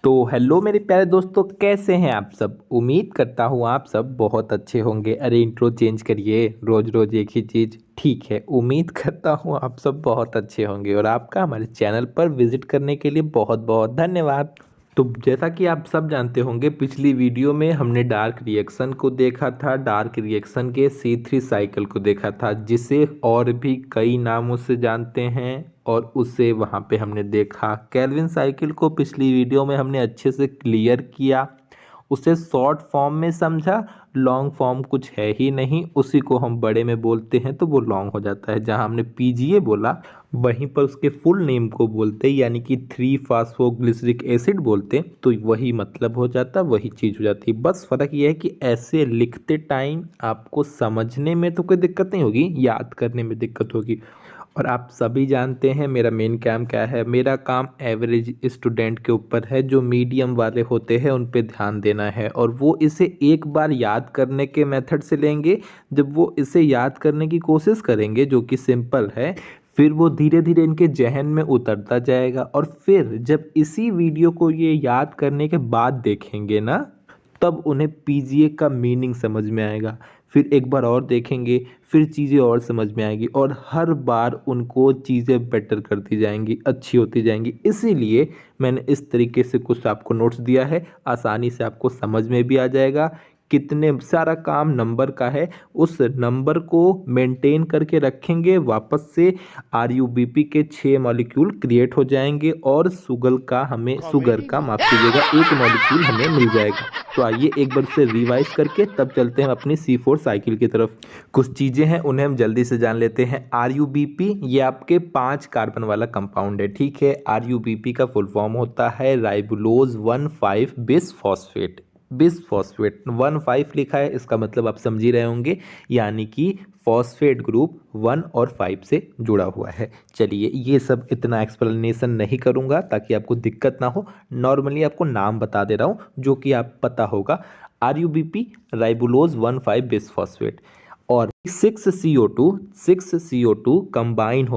तो हेलो मेरे प्यारे दोस्तों, कैसे हैं आप सब। उम्मीद करता हूँ आप सब बहुत अच्छे होंगे। अरे इंट्रो चेंज करिए, रोज रोज एक ही चीज़। ठीक है, उम्मीद करता हूँ आप सब बहुत अच्छे होंगे और आपका हमारे चैनल पर विजिट करने के लिए बहुत बहुत धन्यवाद। तो जैसा कि आप सब जानते होंगे, पिछली वीडियो में हमने डार्क रिएक्शन को देखा था, डार्क रिएक्शन के C3 साइकिल को देखा था, जिसे और भी कई नामों से जानते हैं। और उसे वहाँ पे हमने देखा केल्विन साइकिल को पिछली वीडियो में हमने अच्छे से क्लियर किया, उसे शॉर्ट फॉर्म में समझा। लॉन्ग फॉर्म कुछ है ही नहीं, उसी को हम बड़े में बोलते हैं तो वो लॉन्ग हो जाता है। जहाँ हमने PGA बोला वहीं पर उसके फुल नेम को बोलते यानी कि 3 फास्फोग्लिसरिक एसिड बोलते, तो वही मतलब हो जाता, वही चीज़ हो जाती। बस फ़र्क ये है कि ऐसे लिखते टाइम आपको समझने में तो कोई दिक्कत नहीं होगी, याद करने में दिक्कत होगी। और आप सभी जानते हैं मेरा मेन काम क्या है। मेरा काम एवरेज स्टूडेंट के ऊपर है, जो मीडियम वाले होते हैं उन पे ध्यान देना है। और वो इसे एक बार याद करने के मेथड से लेंगे। जब वो इसे याद करने की कोशिश करेंगे, जो कि सिंपल है, फिर वो धीरे धीरे इनके जहन में उतरता जाएगा। और फिर जब इसी वीडियो को ये याद करने के बाद देखेंगे ना, तब उन्हें PGA का मीनिंग समझ में आएगा। फिर एक बार और देखेंगे, फिर चीज़ें और समझ में आएगी और हर बार उनको चीज़ें बेटर करती जाएंगी, अच्छी होती जाएंगी। इसीलिए मैंने इस तरीके से कुछ आपको नोट्स दिया है, आसानी से आपको समझ में भी आ जाएगा। कितने सारा काम नंबर का है, उस नंबर को मेंटेन करके रखेंगे, वापस से RUBP के 6 मॉलिक्यूल क्रिएट हो जाएंगे और शुगर का माफ कीजिएगा, एक मॉलिक्यूल हमें मिल जाएगा। तो आइए एक बार से रिवाइज करके तब चलते हैं अपनी C4 साइकिल की तरफ। कुछ चीज़ें हैं उन्हें हम जल्दी से जान लेते हैं। RUBP ये आपके 5 कार्बन वाला कंपाउंड है, ठीक है। RUBP का फुल फॉर्म होता है राइबुलोज 1,5 बिसफॉस्फेट। बिसफॉस्फेट 1,5 लिखा है, इसका मतलब आप समझ ही रहे होंगे, यानी कि फॉस्फेट ग्रुप 1 और 5 से जुड़ा हुआ है। चलिए ये सब इतना एक्सप्लेनेशन नहीं करूंगा ताकि आपको दिक्कत ना हो, नॉर्मली आपको नाम बता दे रहा हूँ जो कि आप पता होगा। RUBP राइबुलोज 1,5 बिसफॉस्फेट और 6CO2 बाइंड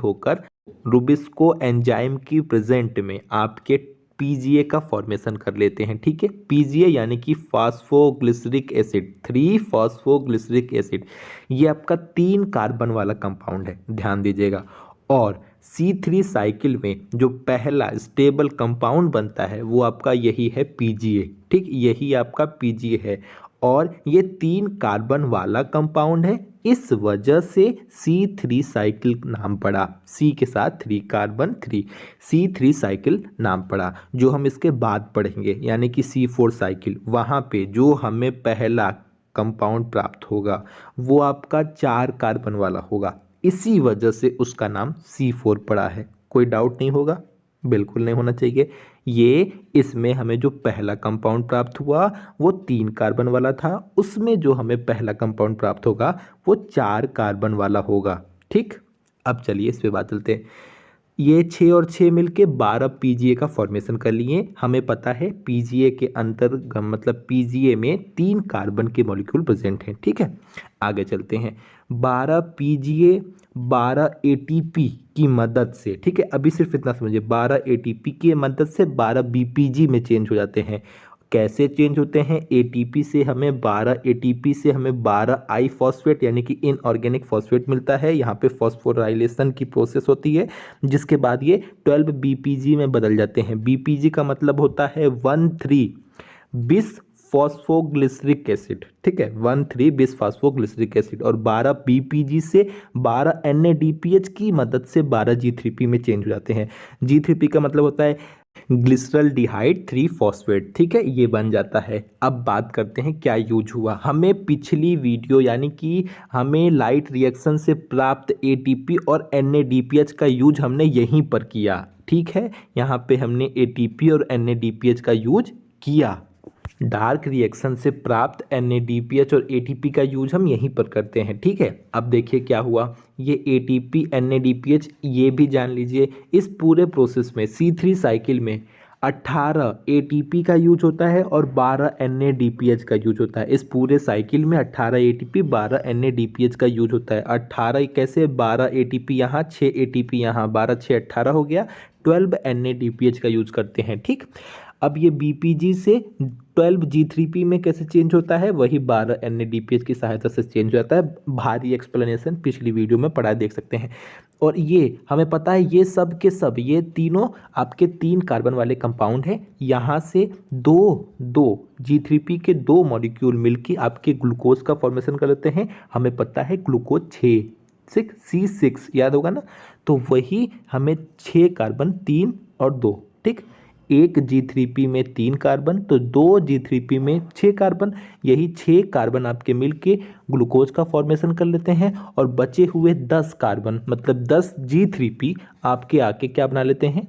होकर रुबिस्को एंजाइम की प्रेजेंट में आपके PGA का फॉर्मेशन कर लेते हैं, ठीक है। PGA यानी कि फास्फोग्लिसरिक एसिड, 3 फास्फोग्लिसरिक एसिड, ये आपका 3 कार्बन वाला कंपाउंड है, ध्यान दीजिएगा। और C3 साइकिल में जो पहला स्टेबल कंपाउंड बनता है वो आपका यही है PGA, ठीक, यही आपका PGA है। और ये 3 कार्बन वाला कंपाउंड है, इस वजह से C3 साइकिल नाम पड़ा। C के साथ 3 कार्बन 3, C3 साइकिल नाम पड़ा। जो हम इसके बाद पढ़ेंगे यानी कि C4 साइकिल, वहाँ पे जो हमें पहला कंपाउंड प्राप्त होगा वो आपका 4 कार्बन वाला होगा, इसी वजह से उसका नाम C4 पड़ा है। कोई डाउट नहीं होगा, बिल्कुल नहीं होना चाहिए। ये इसमें हमें जो पहला कंपाउंड प्राप्त हुआ वो 3 कार्बन वाला था, उसमें जो हमें पहला कंपाउंड प्राप्त होगा वो 4 कार्बन वाला होगा, ठीक। अब चलिए इस पे बात चलते हैं। ये 6 और 6 मिलके 12 PGA का फॉर्मेशन कर लिए। हमें पता है PGA के अंतर मतलब PGA में 3 कार्बन के मॉलिक्यूल प्रेजेंट हैं, ठीक है। आगे चलते हैं। 12 PGA 12 ATP की मदद से, ठीक है, अभी सिर्फ इतना समझिए, 12 ATP की मदद से 12 BPG में चेंज हो जाते हैं। कैसे चेंज होते हैं? ATP से हमें 12 ATP से हमें 12 I फॉस्फेट यानी कि इनऑर्गेनिक फॉस्फेट मिलता है। यहाँ पे फॉस्फोराइलेशन की प्रोसेस होती है, जिसके बाद ये 12 BPG में बदल जाते हैं। BPG का मतलब होता है 1,3 बिस फॉस्फोग्लिसरिक एसिड, ठीक है, 1,3 बिस फॉस्फोग्लिसरिक एसिड। और 12 BPG से 12 NADPH की मदद से 12 G3P में चेंज हो जाते हैं। G3P का मतलब होता है ग्लिसरल्डिहाइड 3 फॉस्फेट, ठीक है, ये बन जाता है। अब बात करते हैं क्या यूज हुआ। हमें पिछली वीडियो यानी कि हमें लाइट रिएक्शन से प्राप्त ATP और NADPH का यूज हमने यहीं पर किया, ठीक है। यहाँ पे हमने ATP और NADPH का यूज किया। डार्क रिएक्शन से प्राप्त NADPH और ATP का यूज हम यहीं पर करते हैं, ठीक है। अब देखिए क्या हुआ, ये ATP NADPH ये भी जान लीजिए। इस पूरे प्रोसेस में C3 साइकिल में 18 ATP का यूज होता है और 12 NADPH का यूज होता है। इस पूरे साइकिल में 18 ATP 12 NADPH का यूज होता है। 18 कैसे, 12 ATP यहाँ, 6 ATP यहाँ, 12 6 18 हो गया, 12 NADPH का यूज करते हैं। ठीक, अब ये BPG से 12 G3P में कैसे चेंज होता है, वही 12 NADPH की सहायता से चेंज हो जाता है। भारी एक्सप्लेनेशन पिछली वीडियो में पढ़ा, देख सकते हैं। और ये हमें पता है ये सब के सब, ये तीनों आपके 3 कार्बन वाले कंपाउंड हैं। यहाँ से दो G3P के 2 मॉलिक्यूल मिलकर आपके ग्लूकोज का फॉर्मेशन कर लेते हैं। हमें पता है ग्लूकोज 6 याद होगा ना, तो वही हमें 6 कार्बन 3 और 2, ठीक, एक G3P में 3 कार्बन तो 2 G3P में 6 कार्बन, यही 6 कार्बन आपके मिलके ग्लूकोज का फॉर्मेशन कर लेते हैं। और बचे हुए 10 कार्बन मतलब 10 G3P आपके आके क्या बना लेते हैं,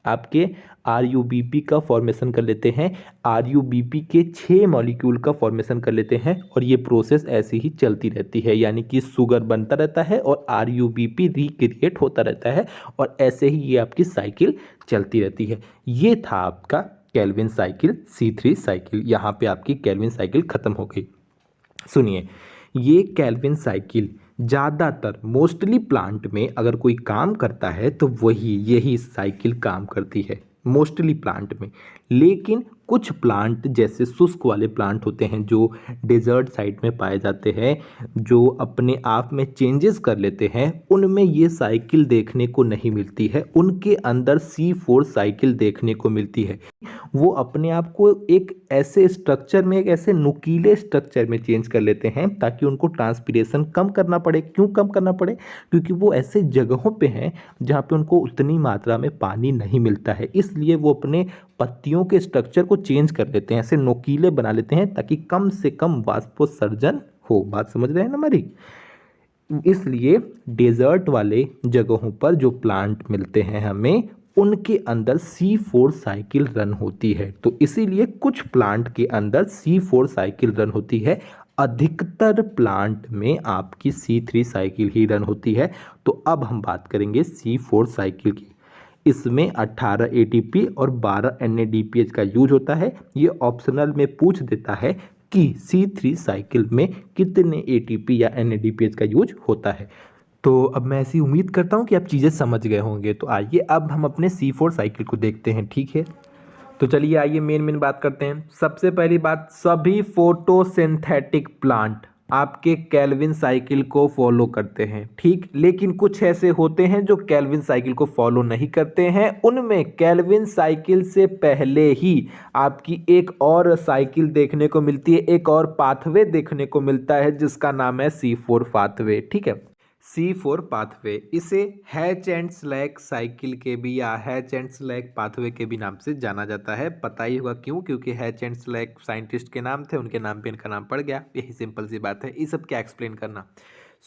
आपके RUBP का फॉर्मेशन कर लेते हैं। RUBP के 6 मॉलिक्यूल का फॉर्मेशन कर लेते हैं और ये प्रोसेस ऐसी ही चलती रहती है, यानी कि शुगर बनता रहता है और RUBP रिक्रिएट होता रहता है और ऐसे ही ये आपकी साइकिल चलती रहती है। ये था आपका केल्विन साइकिल, C3 साइकिल। यहाँ पे आपकी केल्विन साइकिल खत्म हो गई। सुनिए, ये केल्विन साइकिल ज़्यादातर मोस्टली प्लांट में अगर कोई काम करता है तो वही यही साइकिल काम करती है मोस्टली प्लांट में। लेकिन कुछ प्लांट जैसे शुष्क वाले प्लांट होते हैं जो डेजर्ट साइड में पाए जाते हैं, जो अपने आप में चेंजेस कर लेते हैं, उनमें ये साइकिल देखने को नहीं मिलती है। उनके अंदर C4 साइकिल देखने को मिलती है। वो अपने आप को एक ऐसे स्ट्रक्चर में, एक ऐसे नुकीले स्ट्रक्चर में चेंज कर लेते हैं ताकि उनको ट्रांसपीरेशन कम करना पड़े। क्यों कम करना पड़े? क्योंकि वो ऐसे जगहों पे हैं जहाँ पे उनको उतनी मात्रा में पानी नहीं मिलता है, इसलिए वो अपने पत्तियों के स्ट्रक्चर को चेंज कर लेते हैं, ऐसे नुकीले बना लेते हैं ताकि कम से कम वाष्पोत्सर्जन हो। बात समझ रहे हैं ना हमारी? इसलिए डेजर्ट वाले जगहों पर जो प्लांट मिलते हैं हमें, उनके अंदर C4 साइकिल रन होती है। तो इसीलिए कुछ प्लांट के अंदर C4 साइकिल रन होती है, अधिकतर प्लांट में आपकी C3 साइकिल ही रन होती है। तो अब हम बात करेंगे C4 साइकिल की। इसमें 18 ATP और 12 NADPH का यूज होता है। ये ऑप्शनल में पूछ देता है कि C3 साइकिल में कितने ATP या NADPH का यूज होता है। तो अब मैं ऐसी उम्मीद करता हूँ कि आप चीज़ें समझ गए होंगे। तो आइए अब हम अपने C4 साइकिल को देखते हैं, ठीक है। तो चलिए आइए मेन बात करते हैं। सबसे पहली बात, सभी फोटोसिंथेटिक प्लांट आपके केल्विन साइकिल को फॉलो करते हैं, ठीक। लेकिन कुछ ऐसे होते हैं जो केल्विन साइकिल को फॉलो नहीं करते हैं। उनमें केल्विन साइकिल से पहले ही आपकी एक और साइकिल देखने को मिलती है, एक और पाथवे देखने को मिलता है जिसका नाम है C4 पाथवे, ठीक है। C4 पाथवे, इसे हैच एंड स्लैक साइकिल के भी या हैच एंड स्लैक पाथवे के भी नाम से जाना जाता है। पता ही होगा क्यों, क्योंकि हैच एंड स्लैक साइंटिस्ट के नाम थे, उनके नाम पे इनका नाम पड़ गया। यही सिंपल सी बात है, ये सब क्या एक्सप्लेन करना।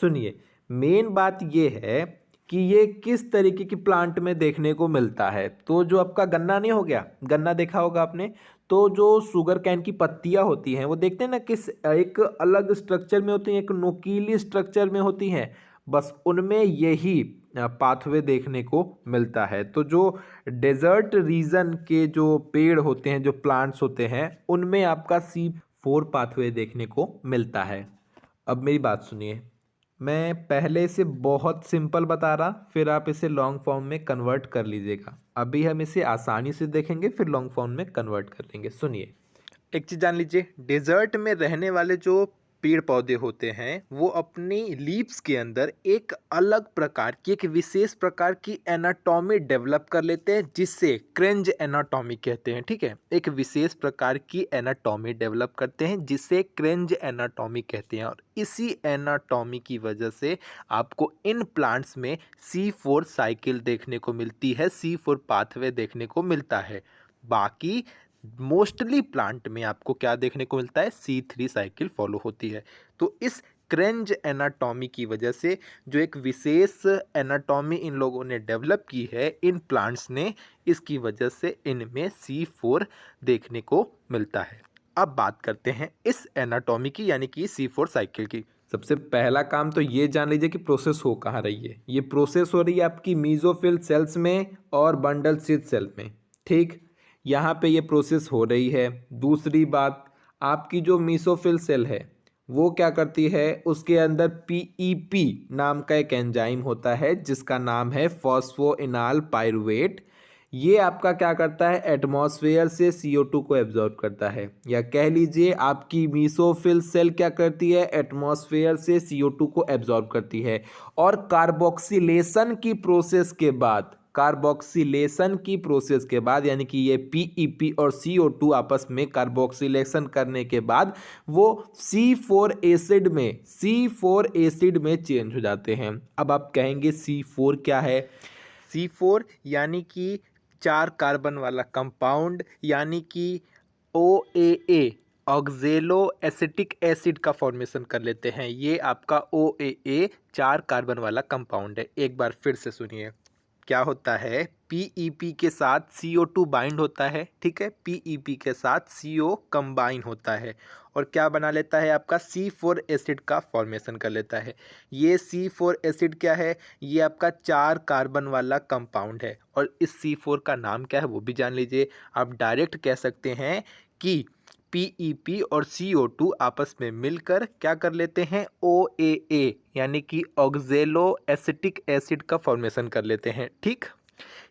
सुनिए, मेन बात ये है कि ये किस तरीके की प्लांट में देखने को मिलता है। तो जो आपका गन्ना नहीं हो गया, गन्ना देखा होगा आपने, तो जो शुगर कैन की पत्तियां होती हैं वो देखते हैं ना, किस एक अलग स्ट्रक्चर में होती हैं, एक नोकीली स्ट्रक्चर में होती हैं, बस उनमें यही पाथवे देखने को मिलता है। तो जो डेजर्ट रीजन के जो पेड़ होते हैं, जो प्लांट्स होते हैं, उनमें आपका C4 पाथवे देखने को मिलता है। अब मेरी बात सुनिए, मैं पहले से बहुत सिंपल बता रहा, फिर आप इसे लॉन्ग फॉर्म में कन्वर्ट कर लीजिएगा। अभी हम इसे आसानी से देखेंगे, फिर लॉन्ग फॉर्म में कन्वर्ट कर लेंगे। सुनिए, एक चीज़ जान लीजिए, डेजर्ट में रहने वाले जो पेड़ पौधे होते हैं वो अपनी लीव्स के अंदर एक अलग प्रकार की, एक विशेष प्रकार की एनाटॉमी डेवलप कर लेते हैं जिसे क्रेंज एनाटॉमी कहते हैं, ठीक है। एक विशेष प्रकार की एनाटॉमी डेवलप करते हैं जिसे क्रेंज एनाटॉमी कहते हैं, और इसी एनाटॉमी की वजह से आपको इन प्लांट्स में C4 साइकिल देखने को मिलती है, C4 पाथवे देखने को मिलता है। बाकी मोस्टली प्लांट में आपको क्या देखने को मिलता है, C3 साइकिल फॉलो होती है। तो इस क्रेंज एनाटॉमी की वजह से जो एक विशेष एनाटॉमी इन लोगों ने डेवलप की है इन प्लांट्स ने, इसकी वजह से इनमें C4 देखने को मिलता है। अब बात करते हैं इस एनाटॉमी की, यानी कि C4 साइकिल की। सबसे पहला काम तो ये जान लीजिए कि प्रोसेस हो कहाँ रही है। ये प्रोसेस हो रही है आपकी मीजोफिल सेल्स में और बंडल शीथ सेल में, ठीक। यहाँ पे ये प्रोसेस हो रही है। दूसरी बात, आपकी जो मीसोफिल सेल है वो क्या करती है, उसके अंदर PEP नाम का एक एंजाइम होता है जिसका नाम है फॉस्फोइनाल पाइरुवेट। ये आपका क्या करता है, एटमॉस्फेयर से CO2 को एब्जॉर्ब करता है, या कह लीजिए आपकी मीसोफिल सेल क्या करती है, एटमॉस्फेयर से CO2 को एब्जॉर्ब करती है। और कार्बोक्सिलेशन की प्रोसेस के बाद, कार्बोक्सिलेशन की प्रोसेस के बाद, यानी कि ये PEP और CO2 आपस में कार्बोक्सिलेशन करने के बाद वो C4 एसिड में चेंज हो जाते हैं। अब आप कहेंगे C4 क्या है? C4 यानी कि 4 कार्बन वाला कंपाउंड, यानी कि OAA, ऑक्जेलो एसिटिक एसिड का फॉर्मेशन कर लेते हैं। ये आपका OAA 4 कार्बन वाला कंपाउंड है। एक बार फिर से सुनिए, क्या होता है, PEP के साथ CO2 बाइंड होता है, ठीक है, PEP के साथ CO कंबाइन होता है और क्या बना लेता है, आपका C4 एसिड का फॉर्मेशन कर लेता है। ये C4 एसिड क्या है, ये आपका 4 कार्बन वाला कंपाउंड है और इस C4 का नाम क्या है वो भी जान लीजिए। आप डायरेक्ट कह सकते हैं कि PEP और CO2 आपस में मिलकर क्या कर लेते हैं, OAA यानी कि ऑक्जेलो एसिटिक एसिड का फॉर्मेशन कर लेते हैं। ठीक,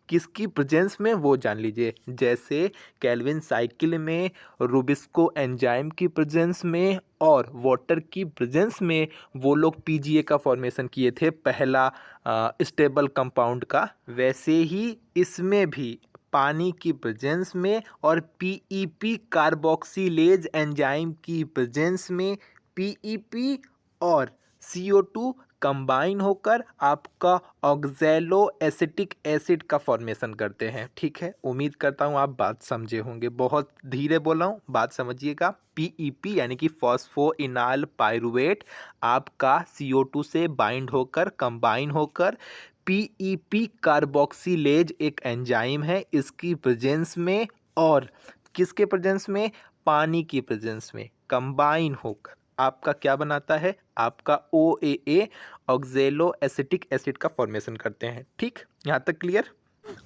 किसकी प्रेजेंस में वो जान लीजिए, जैसे केल्विन साइकिल में, रूबिस्को एंजाइम की प्रेजेंस में और वाटर की प्रेजेंस में वो लोग PGA का फॉर्मेशन किए थे, पहला स्टेबल कंपाउंड का। वैसे ही इसमें भी पानी की प्रेजेंस में और PEP कार्बोक्सिलेज एंजाइम की प्रेजेंस में PEP और CO2 कंबाइन होकर आपका ऑक्जेलो एसिटिक एसिड का फॉर्मेशन करते हैं। ठीक है, उम्मीद करता हूँ आप बात समझे होंगे, बहुत धीरे बोला हूँ, बात समझिएगा। PEP यानी कि फॉस्फोइनाइल पाइरुवेट आपका CO2 से बाइंड होकर कंबाइन होकर PEP कार्बोक्सिलेज एक एंजाइम है, इसकी प्रेजेंस में और किसके प्रेजेंस में, पानी की प्रेजेंस में कंबाइन होकर आपका क्या बनाता है, आपका OAA ऑक्जेलो एसिटिक एसिड का फॉर्मेशन करते हैं। ठीक, यहाँ तक क्लियर।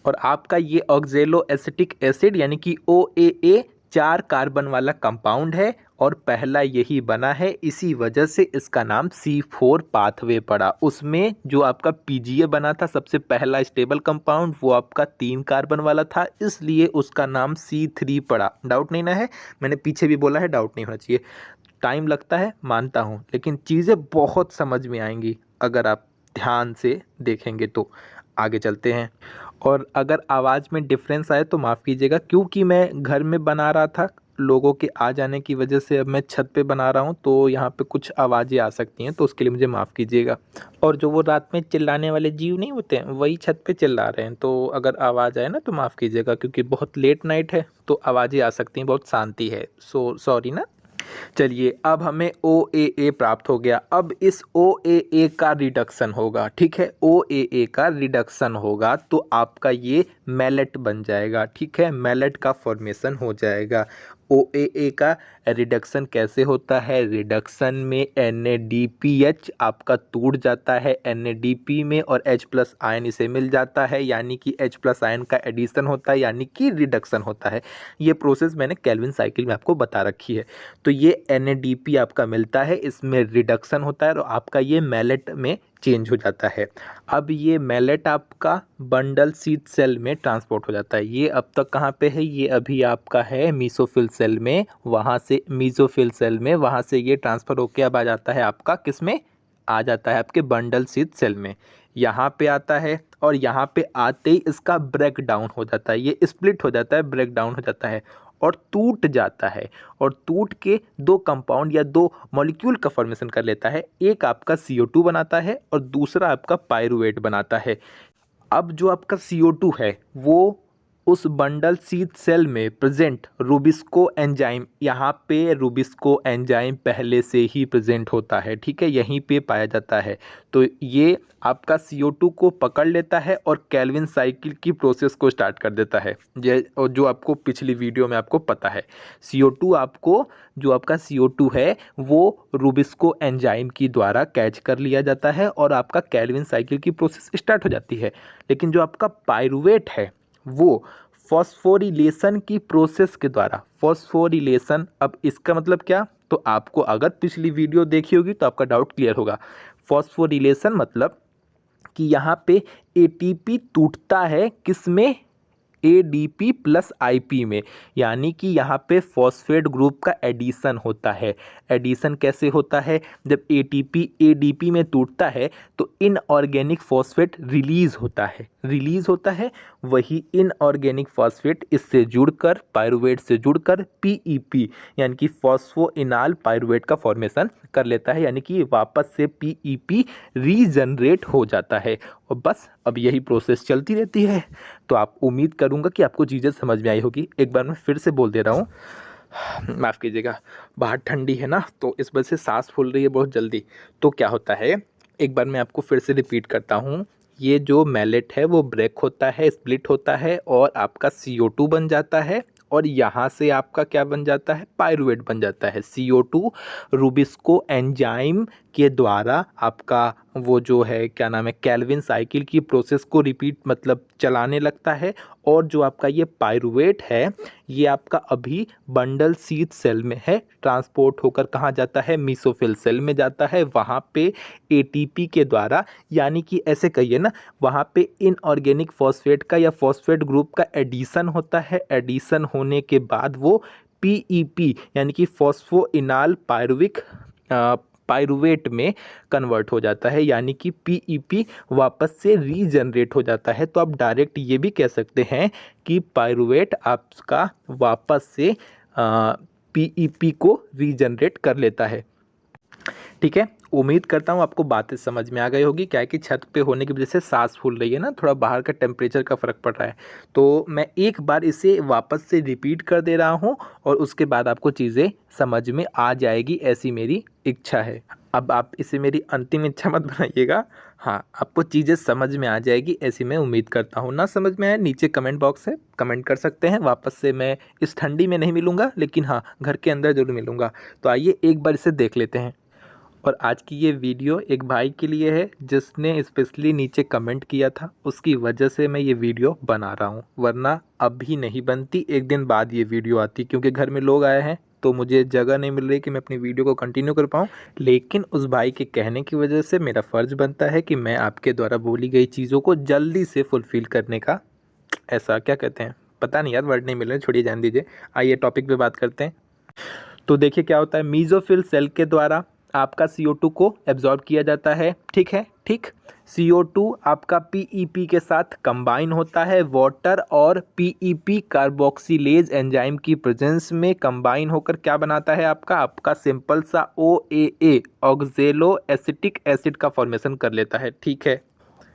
और आपका ये ऑक्जेलो एसिटिक एसिड यानी कि OAA 4 कार्बन वाला कंपाउंड है और पहला यही बना है, इसी वजह से इसका नाम C4 पाथवे पड़ा। उसमें जो आपका PGA बना था सबसे पहला स्टेबल कंपाउंड, वो आपका 3 कार्बन वाला था, इसलिए उसका नाम C3 पड़ा। डाउट नहीं ना है, मैंने पीछे भी बोला है, डाउट नहीं होना चाहिए। टाइम लगता है मानता हूँ, लेकिन चीज़ें बहुत समझ में आएंगी अगर आप ध्यान से देखेंगे तो। आगे चलते हैं, और अगर आवाज़ में डिफरेंस आए तो माफ़ कीजिएगा, क्योंकि मैं घर में बना रहा था, लोगों के आ जाने की वजह से अब मैं छत पे बना रहा हूँ, तो यहाँ पे कुछ आवाज़ें आ सकती हैं, तो उसके लिए मुझे माफ़ कीजिएगा। और जो वो रात में चिल्लाने वाले जीव नहीं होते हैं, वही छत पे चिल्ला रहे हैं, तो अगर आवाज़ आए ना तो माफ़ कीजिएगा, क्योंकि बहुत लेट नाइट है तो आवाज़ें आ सकती हैं, बहुत शांति है, सो सॉरी ना। चलिए, अब हमें OAA प्राप्त हो गया। अब इस OAA का रिडक्शन होगा, ठीक है, OAA का रिडक्शन होगा तो आपका ये मैलेट बन जाएगा। ठीक है, मैलेट का फॉर्मेशन हो जाएगा। OAA का रिडक्शन कैसे होता है, रिडक्शन में NADPH आपका टूट जाता है NADP में और H+ आयन इसे मिल जाता है, यानी कि H+ आयन का एडिशन होता है, यानी कि रिडक्शन होता है। ये प्रोसेस मैंने केल्विन साइकिल में आपको बता रखी है। तो ये NADP आपका मिलता है, इसमें रिडक्शन होता है और आपका ये मैलेट में चेंज हो जाता है। अब ये मैलेट आपका बंडल सीड सेल में ट्रांसपोर्ट हो जाता है। ये अब तक कहाँ पे है, ये अभी आपका है मीसोफिल सेल में, वहाँ से मीसोफिल सेल में, वहाँ से ये ट्रांसफ़र होके अब आ जाता है आपका किस में, आ जाता है आपके बंडल सीड सेल में, यहाँ पे आता है और यहाँ पे आते ही इसका ब्रेक डाउन हो जाता है, ये स्प्लिट हो जाता है, ब्रेक डाउन हो जाता है और टूट जाता है और टूट के 2 कंपाउंड या 2 मॉलिक्यूल का फॉर्मेशन कर लेता है। एक आपका CO2 बनाता है और दूसरा आपका पाइरुवेट बनाता है। अब जो आपका CO2 है वो उस बंडल सीड सेल में प्रेजेंट रूबिस्को एंजाइम, यहाँ पे रूबिस्को एंजाइम पहले से ही प्रेजेंट होता है, ठीक है, यहीं पे पाया जाता है। तो ये आपका CO2 को पकड़ लेता है और केल्विन साइकिल की प्रोसेस को स्टार्ट कर देता है। जो आपको पिछली वीडियो में आपको पता है, CO2 आपको, जो आपका CO2 है वो रूबिस्को एंजाइम की द्वारा कैच कर लिया जाता है और आपका केल्विन साइकिल की प्रोसेस स्टार्ट हो जाती है। लेकिन जो आपका पाइरुवेट है वो फॉस्फोरिलेशन की प्रोसेस के द्वारा, फॉस्फोरिलेशन, अब इसका मतलब क्या, तो आपको अगर पिछली वीडियो देखी होगी तो आपका डाउट क्लियर होगा। फॉस्फोरिलेशन मतलब कि यहाँ पे ATP टूटता है किसमें, ADP प्लस IP में, यानी कि यहाँ पे फॉस्फेट ग्रुप का एडिशन होता है। एडिशन कैसे होता है? जब ATP ADP में टूटता है तो इनऑर्गेनिक फॉस्फेट रिलीज होता है। वही इनऑर्गेनिक फॉस्फेट इससे जुड़कर, पायरुवेट से जुड़कर PEP यानी कि फॉस्फोइनाल पायरुवेट का फॉर्मेशन कर लेता है, यानी कि वापस से PEP रीजनरेट हो जाता है। और बस अब यही प्रोसेस चलती रहती है। तो आप उम्मीद करूंगा कि आपको चीज़ें समझ में आई होगी। एक बार मैं फिर से बोल दे रहा हूँ, माफ़ कीजिएगा, बाहर ठंडी है ना, तो इस वजह से सांस फूल रही है बहुत जल्दी। तो क्या होता है, एक बार मैं आपको फिर से रिपीट करता हूँ। ये जो मैलेट है वो ब्रेक होता है, स्प्लिट होता है और आपका CO2 बन जाता है, और यहाँ से आपका क्या बन जाता है? पायरुवेट बन जाता है। CO2 रूबिस्को एंजाइम के द्वारा आपका वो जो है क्या नाम है, कैल्विन साइकिल की प्रोसेस को रिपीट मतलब चलाने लगता है। और जो आपका ये पायरुवेट है ये आपका अभी बंडल शीथ सेल में है, ट्रांसपोर्ट होकर कहाँ जाता है? मीसोफिल सेल में जाता है। वहाँ पे ATP के द्वारा, यानी कि ऐसे कहिए ना, वहाँ पे इनऑर्गेनिक फॉस्फेट का या फॉस्फेट ग्रुप का एडिशन होता है। एडिशन होने के बाद वो PEP यानी कि फॉस्फोइनाल पायरुवेट में कन्वर्ट हो जाता है, यानी कि PEP वापस से रीजनरेट हो जाता है। तो आप डायरेक्ट ये भी कह सकते हैं कि पायरुवेट आपका वापस से PEP को रीजनरेट कर लेता है। ठीक है, उम्मीद करता हूँ आपको बातें समझ में आ गई होगी। क्या है कि छत पे होने की वजह से सांस फूल रही है ना, थोड़ा बाहर का टेम्परेचर का फ़र्क पड़ रहा है। तो मैं एक बार इसे वापस से रिपीट कर दे रहा हूँ और उसके बाद आपको चीज़ें समझ में आ जाएगी, ऐसी मेरी इच्छा है। अब आप इसे मेरी अंतिम इच्छा मत बनाइएगा। हाँ, आपको चीज़ें समझ में आ जाएगी ऐसी मैं उम्मीद करता हूँ। ना समझ में आए, नीचे कमेंट बॉक्स है, कमेंट कर सकते हैं। वापस से मैं इस ठंडी में नहीं मिलूँगा, लेकिन हाँ, घर के अंदर ज़रूर मिलूँगा। तो आइए एक बार इसे देख लेते हैं। और आज की ये वीडियो एक भाई के लिए है जिसने स्पेशली नीचे कमेंट किया था, उसकी वजह से मैं ये वीडियो बना रहा हूँ, वरना अभी नहीं बनती, एक दिन बाद ये वीडियो आती, क्योंकि घर में लोग आए हैं तो मुझे जगह नहीं मिल रही कि मैं अपनी वीडियो को कंटिन्यू कर पाऊँ। लेकिन उस भाई के कहने की वजह से मेरा फ़र्ज़ बनता है कि मैं आपके द्वारा बोली गई चीज़ों को जल्दी से फुलफ़िल करने का, ऐसा क्या कहते हैं, पता नहीं यार, वर्ड नहीं मिल रहे, छोड़िए, जान दीजिए। आइए टॉपिक पे बात करते हैं। तो देखिए क्या होता है, मीसोफिल सेल के द्वारा आपका CO2 को एब्जॉर्ब किया जाता है। ठीक है, ठीक। CO2 आपका PEP के साथ कंबाइन होता है, वाटर और PEP कार्बोक्सिलेज एंजाइम की प्रेजेंस में कंबाइन होकर क्या बनाता है? आपका सिंपल सा OAA ऑक्जेलो एसिटिक एसिड का फॉर्मेशन कर लेता है। ठीक है,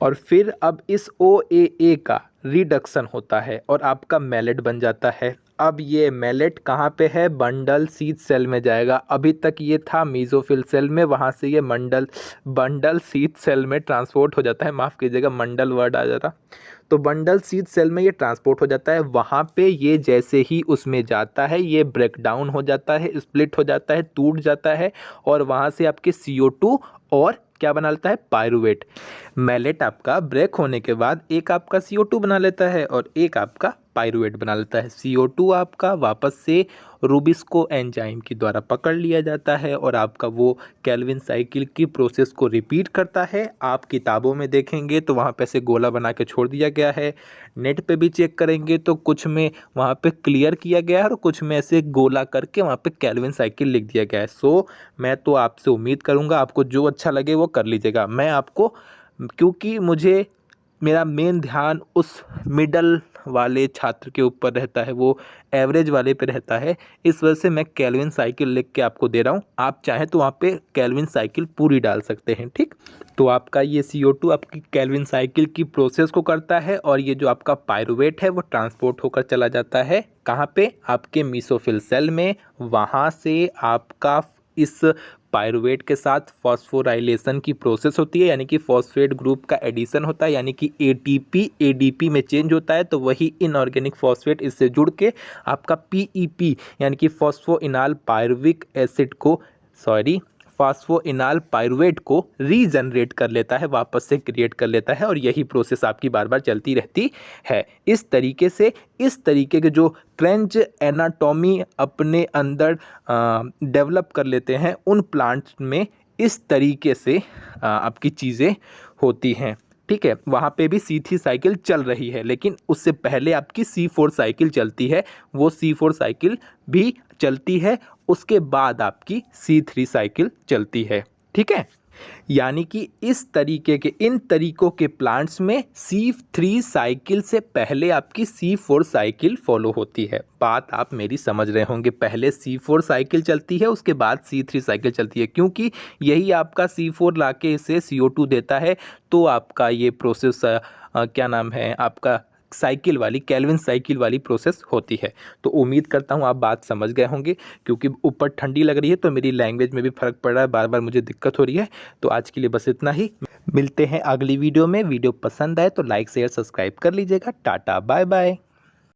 और फिर अब इस OAA का रिडक्शन होता है और आपका मैलेट बन जाता है। अब ये मैलेट कहाँ पे है? बंडल शीथ सेल में जाएगा। अभी तक ये था मीसोफिल सेल में, वहाँ से ये बंडल शीथ सेल में ट्रांसपोर्ट हो जाता है। माफ़ कीजिएगा, मंडल वर्ड आ जाता। तो बंडल शीथ सेल में ये ट्रांसपोर्ट हो जाता है। वहाँ पे ये जैसे ही उसमें जाता है ये ब्रेक डाउन हो जाता है, स्प्लिट हो जाता है, टूट जाता है, और वहाँ से आपके CO2 और क्या बना लेता है? पायरुवेट। मैलेट आपका ब्रेक होने के बाद एक आपका CO2 बना लेता है और एक आपका पायरुवेट बना लेता है। CO2 आपका वापस से रूबिस्को एंजाइम के द्वारा पकड़ लिया जाता है और आपका वो कैल्विन साइकिल की प्रोसेस को रिपीट करता है। आप किताबों में देखेंगे तो वहाँ पे ऐसे गोला बना के छोड़ दिया गया है, नेट पे भी चेक करेंगे तो कुछ में वहाँ पे क्लियर किया गया है और कुछ में ऐसे गोला करके वहाँ पे कैल्विन साइकिल लिख दिया गया है। सो मैं तो आपसे उम्मीद करूँगा आपको जो अच्छा लगे वो कर लीजिएगा। मैं आपको, क्योंकि मुझे मेरा मेन ध्यान उस मिडल वाले छात्र के ऊपर रहता है, वो एवरेज वाले पे रहता है, इस वजह से मैं कैल्विन साइकिल लिख के आपको दे रहा हूँ। आप चाहें तो वहाँ पे कैल्विन साइकिल पूरी डाल सकते हैं। ठीक, तो आपका ये CO2 आपकी कैल्विन साइकिल की प्रोसेस को करता है और ये जो आपका पायरुवेट है वो ट्रांसपोर्ट होकर चला जाता है कहाँ पे? आपके मीसोफिल सेल में। वहाँ से आपका इस पायरुवेट के साथ फॉस्फोराइलेशन की प्रोसेस होती है, यानी कि फॉस्फेट ग्रुप का एडिशन होता है, यानी कि ATP ADP में चेंज होता है। तो वही इनऑर्गेनिक फॉस्फेट इससे जुड़ के आपका PEP यानी कि फॉस्फोइनाल पायरुविक एसिड को, फॉस्फोइनाल पायरुवेट को रीजनरेट कर लेता है, वापस से क्रिएट कर लेता है, और यही प्रोसेस आपकी बार बार चलती रहती है। इस तरीके के जो क्रेंच एनाटॉमी अपने अंदर डेवलप कर लेते हैं उन प्लांट्स में, इस तरीके से आपकी चीज़ें होती हैं। ठीक है, वहाँ पे भी C3 साइकिल चल रही है, लेकिन उससे पहले आपकी C4 साइकिल चलती है, वो C4 साइकिल भी चलती है, उसके बाद आपकी C3 साइकिल चलती है। ठीक है, यानी कि इस तरीके के इन तरीकों के प्लांट्स में C3 साइकिल से पहले आपकी C4 साइकिल फॉलो होती है। बात आप मेरी समझ रहे होंगे, पहले C4 साइकिल चलती है, उसके बाद C3 साइकिल चलती है, क्योंकि यही आपका C4 लाके इसे CO2 देता है, तो आपका ये प्रोसेस क्या नाम है आपका साइकिल वाली केल्विन साइकिल वाली प्रोसेस होती है। तो उम्मीद करता हूँ आप बात समझ गए होंगे, क्योंकि ऊपर ठंडी लग रही है तो मेरी लैंग्वेज में भी फ़र्क पड़ रहा है, बार बार मुझे दिक्कत हो रही है। तो आज के लिए बस इतना ही, मिलते हैं अगली वीडियो में। वीडियो पसंद आए तो लाइक शेयर सब्सक्राइब कर लीजिएगा। Tata bye bye.